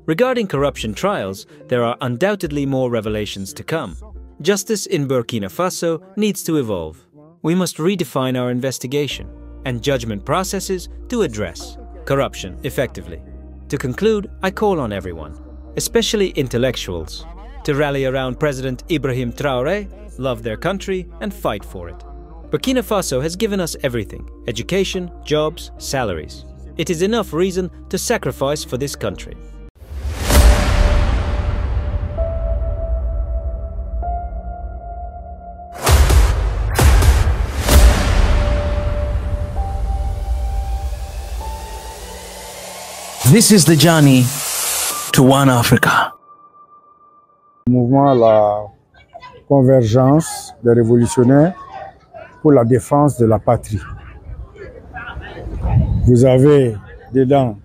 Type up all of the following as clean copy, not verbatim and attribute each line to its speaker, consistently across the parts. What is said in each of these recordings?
Speaker 1: Regarding corruption trials, there are undoubtedly more revelations to come. Justice in Burkina Faso needs to evolve. We must redefine our investigation and judgment processes to address corruption effectively. To conclude, I call on everyone, especially intellectuals, to rally around President Ibrahim Traoré, love their country, and fight for it. Burkina Faso has given us everything: education, jobs, salaries. It is enough reason to sacrifice for this country.
Speaker 2: This is the journey to One Africa.
Speaker 3: Mouvement La Convergence des révolutionnaires pour la défense de la patrie. Vous avez dedans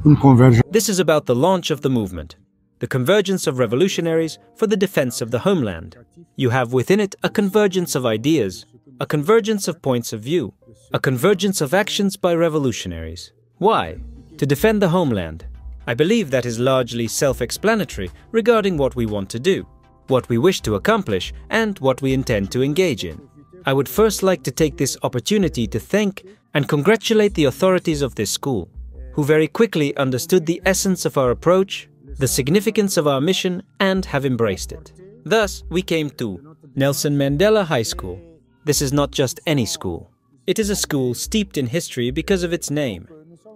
Speaker 3: une convergence.
Speaker 1: This is about the launch of the movement, the convergence of revolutionaries for the defense of the homeland. You have within it a convergence of ideas, a convergence of points of view, a convergence of actions by revolutionaries. Why? To defend the homeland. I believe that is largely self-explanatory regarding what we want to do, what we wish to accomplish, and what we intend to engage in. I would first like to take this opportunity to thank and congratulate the authorities of this school, who very quickly understood the essence of our approach, the significance of our mission, and have embraced it. Thus, we came to Nelson Mandela High School. This is not just any school. It is a school steeped in history because of its name.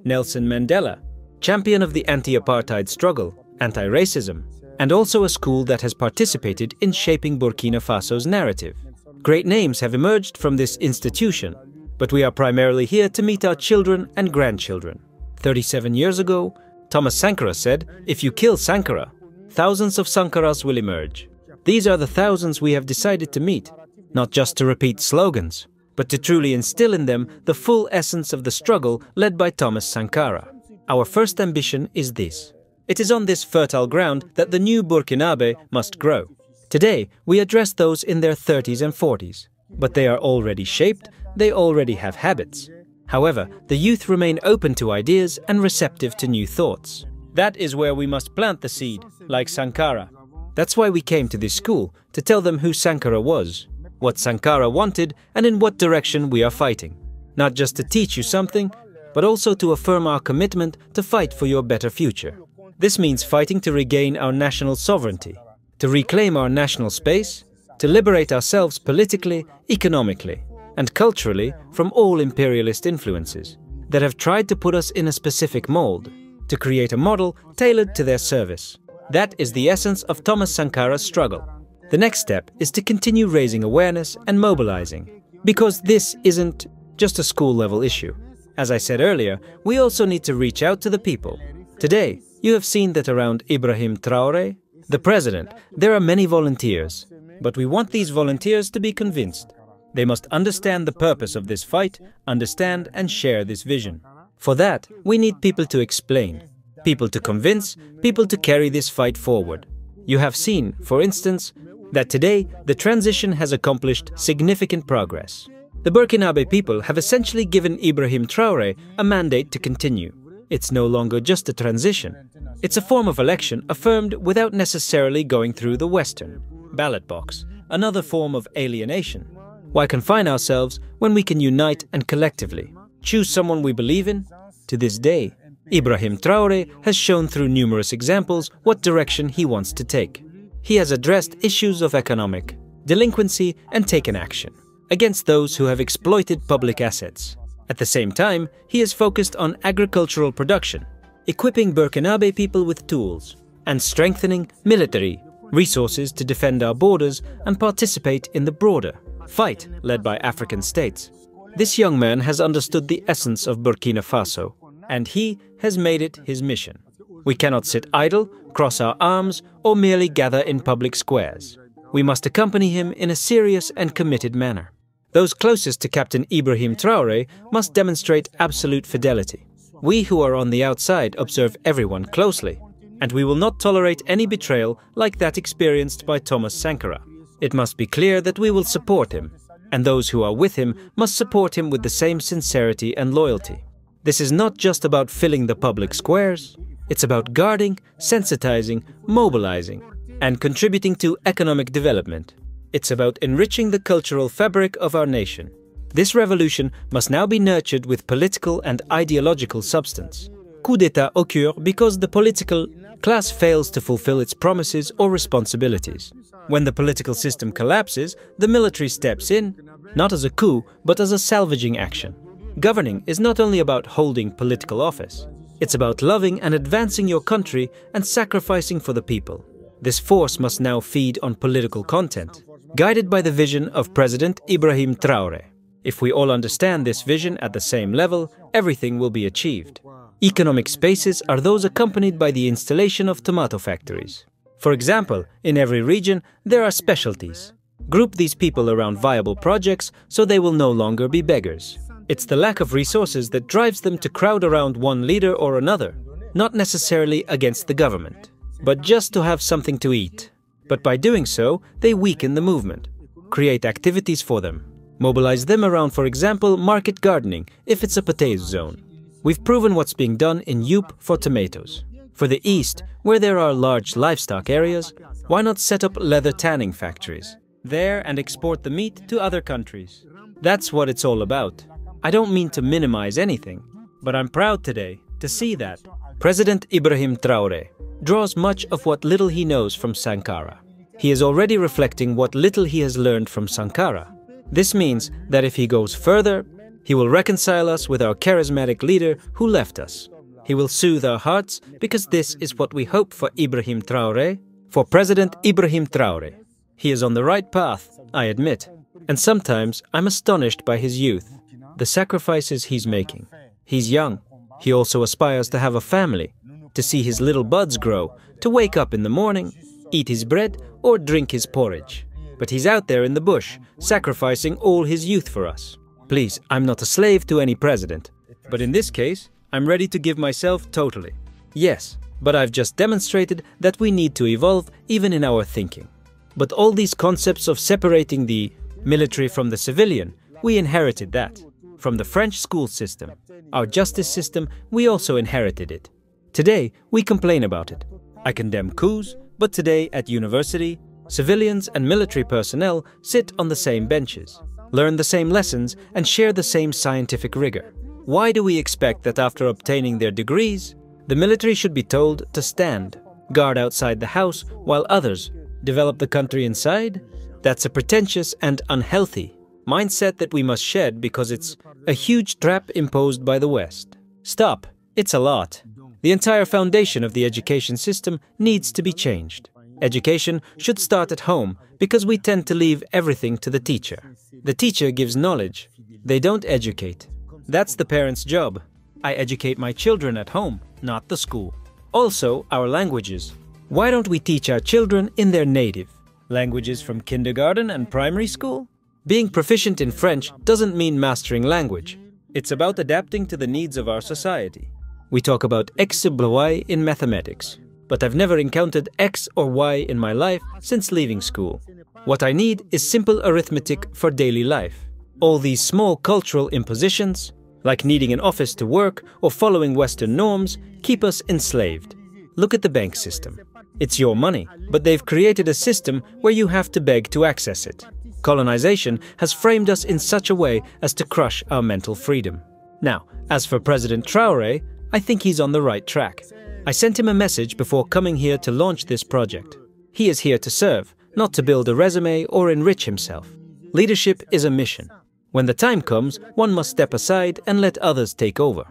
Speaker 1: Nelson Mandela, champion of the anti-apartheid struggle, anti-racism, and also a school that has participated in shaping Burkina Faso's narrative. Great names have emerged from this institution, but we are primarily here to meet our children and grandchildren. 37 years ago, Thomas Sankara said, "If you kill Sankara, thousands of Sankaras will emerge." These are the thousands we have decided to meet, not just to repeat slogans, but to truly instill in them the full essence of the struggle led by Thomas Sankara. Our first ambition is this. It is on this fertile ground that the new Burkinabe must grow. Today, we address those in their 30s and 40s, but they are already shaped, they already have habits. However, the youth remain open to ideas and receptive to new thoughts. That is where we must plant the seed, like Sankara. That's why we came to this school, to tell them who Sankara was, what Sankara wanted, and in what direction we are fighting. Not just to teach you something, but also to affirm our commitment to fight for your better future. This means fighting to regain our national sovereignty, to reclaim our national space, to liberate ourselves politically, economically, and culturally from all imperialist influences that have tried to put us in a specific mold, to create a model tailored to their service. That is the essence of Thomas Sankara's struggle. The next step is to continue raising awareness and mobilizing, because this isn't just a school-level issue. As I said earlier, we also need to reach out to the people. Today, you have seen that around Ibrahim Traoré, the president, there are many volunteers, but we want these volunteers to be convinced. They must understand the purpose of this fight, understand and share this vision. For that, we need people to explain, people to convince, people to carry this fight forward. You have seen, for instance, that today the transition has accomplished significant progress. The Burkinabe people have essentially given Ibrahim Traoré a mandate to continue. It's no longer just a transition. It's a form of election affirmed without necessarily going through the Western ballot box, another form of alienation. Why confine ourselves when we can unite and collectively choose someone we believe in? To this day, Ibrahim Traoré has shown through numerous examples what direction he wants to take. He has addressed issues of economic delinquency and taken action against those who have exploited public assets. At the same time, he is focused on agricultural production, equipping Burkinabe people with tools, and strengthening military resources to defend our borders and participate in the broader fight led by African states. This young man has understood the essence of Burkina Faso, and he has made it his mission. We cannot sit idle, cross our arms, or merely gather in public squares. We must accompany him in a serious and committed manner. Those closest to Captain Ibrahim Traoré must demonstrate absolute fidelity. We who are on the outside observe everyone closely, and we will not tolerate any betrayal like that experienced by Thomas Sankara. It must be clear that we will support him, and those who are with him must support him with the same sincerity and loyalty. This is not just about filling the public squares. It's about guarding, sensitizing, mobilizing, and contributing to economic development. It's about enriching the cultural fabric of our nation. This revolution must now be nurtured with political and ideological substance. Coup d'etat occur because the political class fails to fulfill its promises or responsibilities. When the political system collapses, the military steps in, not as a coup, but as a salvaging action. Governing is not only about holding political office. It's about loving and advancing your country and sacrificing for the people. This force must now feed on political content, guided by the vision of President Ibrahim Traoré. If we all understand this vision at the same level, everything will be achieved. Economic spaces are those accompanied by the installation of tomato factories. For example, in every region, there are specialties. Group these people around viable projects so they will no longer be beggars. It's the lack of resources that drives them to crowd around one leader or another, not necessarily against the government, but just to have something to eat. But by doing so, they weaken the movement, create activities for them, mobilize them around, for example, market gardening, if it's a potato zone. We've proven what's being done in Yup for tomatoes. For the East, where there are large livestock areas, why not set up leather tanning factories there and export the meat to other countries? That's what it's all about. I don't mean to minimize anything, but I'm proud today to see that President Ibrahim Traoré draws much of what little he knows from Sankara. He is already reflecting what little he has learned from Sankara. This means that if he goes further, he will reconcile us with our charismatic leader who left us. He will soothe our hearts because this is what we hope for Ibrahim Traoré, for President Ibrahim Traoré. He is on the right path, I admit, and sometimes I'm astonished by his youth, the sacrifices he's making. He's young. He also aspires to have a family, to see his little buds grow, to wake up in the morning, eat his bread or drink his porridge. But he's out there in the bush, sacrificing all his youth for us. Please, I'm not a slave to any president, but in this case, I'm ready to give myself totally. Yes, but I've just demonstrated that we need to evolve even in our thinking. But all these concepts of separating the military from the civilian, we inherited that from the French school system. Our justice system, we also inherited it. Today, we complain about it. I condemn coups, but today at university, civilians and military personnel sit on the same benches, learn the same lessons, and share the same scientific rigor. Why do we expect that after obtaining their degrees, the military should be told to stand, guard outside the house, while others develop the country inside? That's a pretentious and unhealthy mindset that we must shed because it's a huge trap imposed by the West. Stop. It's a lot. The entire foundation of the education system needs to be changed. Education should start at home because we tend to leave everything to the teacher. The teacher gives knowledge. They don't educate. That's the parent's job. I educate my children at home, not the school. Also, our languages. Why don't we teach our children in their native languages from kindergarten and primary school? Being proficient in French doesn't mean mastering language. It's about adapting to the needs of our society. We talk about X sub Y in mathematics, but I've never encountered X or Y in my life since leaving school. What I need is simple arithmetic for daily life. All these small cultural impositions, like needing an office to work or following Western norms, keep us enslaved. Look at the bank system. It's your money, but they've created a system where you have to beg to access it. Colonization has framed us in such a way as to crush our mental freedom. Now, as for President Traoré, I think he's on the right track. I sent him a message before coming here to launch this project. He is here to serve, not to build a resume or enrich himself. Leadership is a mission. When the time comes, one must step aside and let others take over.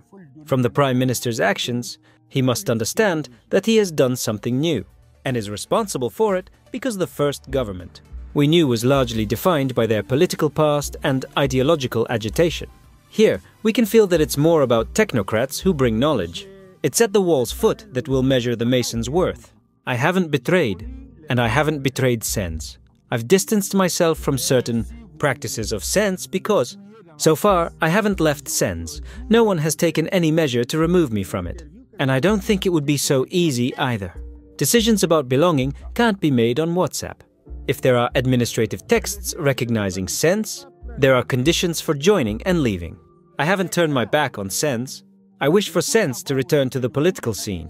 Speaker 1: From the Prime Minister's actions, he must understand that he has done something new, and is responsible for it because the first government we knew was largely defined by their political past and ideological agitation. Here, we can feel that it's more about technocrats who bring knowledge. It's at the wall's foot that we'll measure the mason's worth. I haven't betrayed, and I haven't betrayed sense. I've distanced myself from certain practices of sense because, so far, I haven't left sense. No one has taken any measure to remove me from it. And I don't think it would be so easy either. Decisions about belonging can't be made on WhatsApp. If there are administrative texts recognizing sense, there are conditions for joining and leaving. I haven't turned my back on sense. I wish for sense to return to the political scene.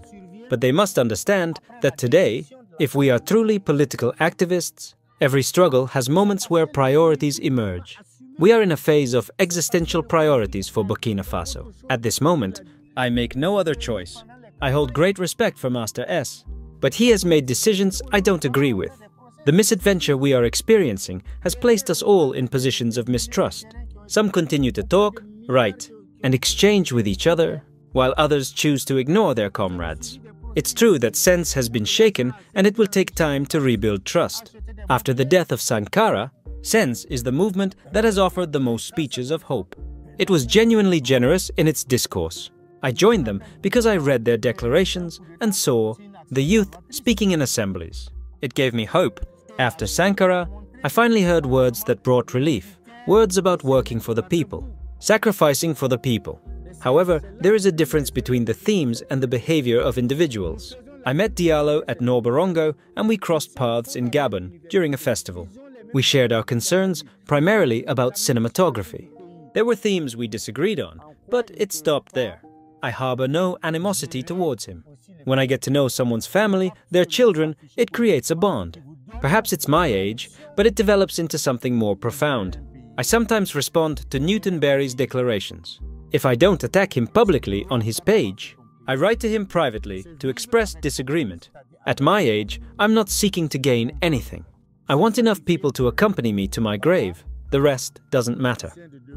Speaker 1: But they must understand that today, if we are truly political activists, every struggle has moments where priorities emerge. We are in a phase of existential priorities for Burkina Faso. At this moment, I make no other choice. I hold great respect for Master S, but he has made decisions I don't agree with. The misadventure we are experiencing has placed us all in positions of mistrust. Some continue to talk, write, and exchange with each other, while others choose to ignore their comrades. It's true that sense has been shaken and it will take time to rebuild trust. After the death of Sankara, Sense is the movement that has offered the most speeches of hope. It was genuinely generous in its discourse. I joined them because I read their declarations and saw the youth speaking in assemblies. It gave me hope. After Sankara, I finally heard words that brought relief, words about working for the people, sacrificing for the people. However, there is a difference between the themes and the behavior of individuals. I met Diallo at Norborongo and we crossed paths in Gabon during a festival. We shared our concerns primarily about cinematography. There were themes we disagreed on, but it stopped there. I harbor no animosity towards him. When I get to know someone's family, their children, it creates a bond. Perhaps it's my age, but it develops into something more profound. I sometimes respond to Newton Berry's declarations. If I don't attack him publicly on his page, I write to him privately to express disagreement. At my age, I'm not seeking to gain anything. I want enough people to accompany me to my grave. The rest doesn't matter.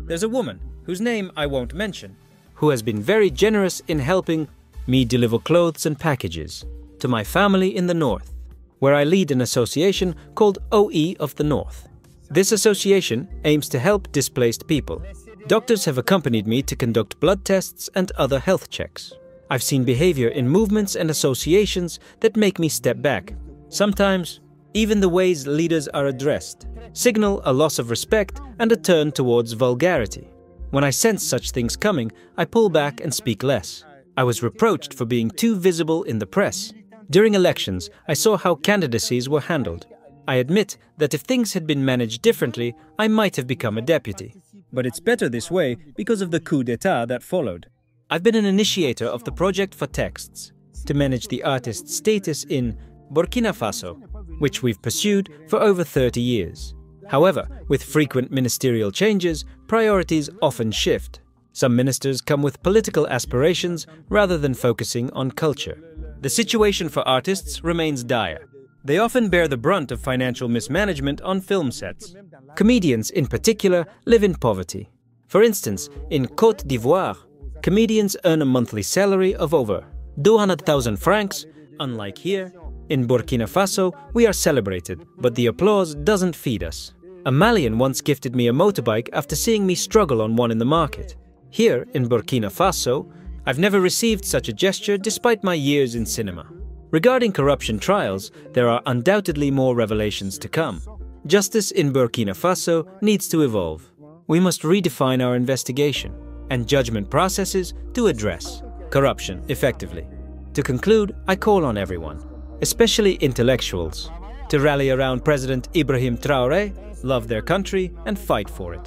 Speaker 1: There's a woman, whose name I won't mention, who has been very generous in helping me deliver clothes and packages to my family in the north, where I lead an association called OE of the North. This association aims to help displaced people. Doctors have accompanied me to conduct blood tests and other health checks. I've seen behavior in movements and associations that make me step back. Sometimes, even the ways leaders are addressed signal a loss of respect and a turn towards vulgarity. When I sense such things coming, I pull back and speak less. I was reproached for being too visible in the press. During elections, I saw how candidacies were handled. I admit that if things had been managed differently, I might have become a deputy. But it's better this way because of the coup d'etat that followed. I've been an initiator of the project for texts to manage the artist's status in Burkina Faso, which we've pursued for over 30 years. However, with frequent ministerial changes, priorities often shift. Some ministers come with political aspirations rather than focusing on culture. The situation for artists remains dire. They often bear the brunt of financial mismanagement on film sets. Comedians, in particular, live in poverty. For instance, in Côte d'Ivoire, comedians earn a monthly salary of over 200,000 francs. Unlike here, in Burkina Faso, we are celebrated, but the applause doesn't feed us. A Malian once gifted me a motorbike after seeing me struggle on one in the market. Here, in Burkina Faso, I've never received such a gesture despite my years in cinema. Regarding corruption trials, there are undoubtedly more revelations to come. Justice in Burkina Faso needs to evolve. We must redefine our investigation and judgment processes to address corruption effectively. To conclude, I call on everyone, especially intellectuals, to rally around President Ibrahim Traoré, love their country, and fight for it.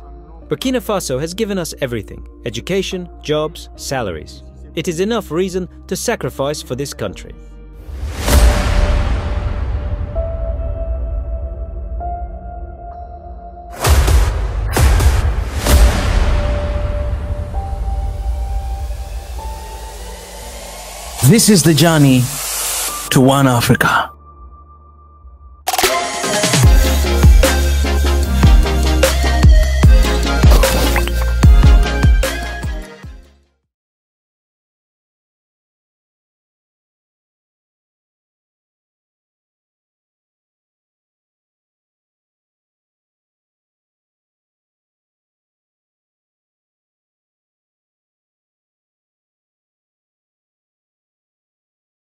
Speaker 1: Burkina Faso has given us everything: education, jobs, salaries. It is enough reason to sacrifice for this country.
Speaker 2: This is the journey to One Africa.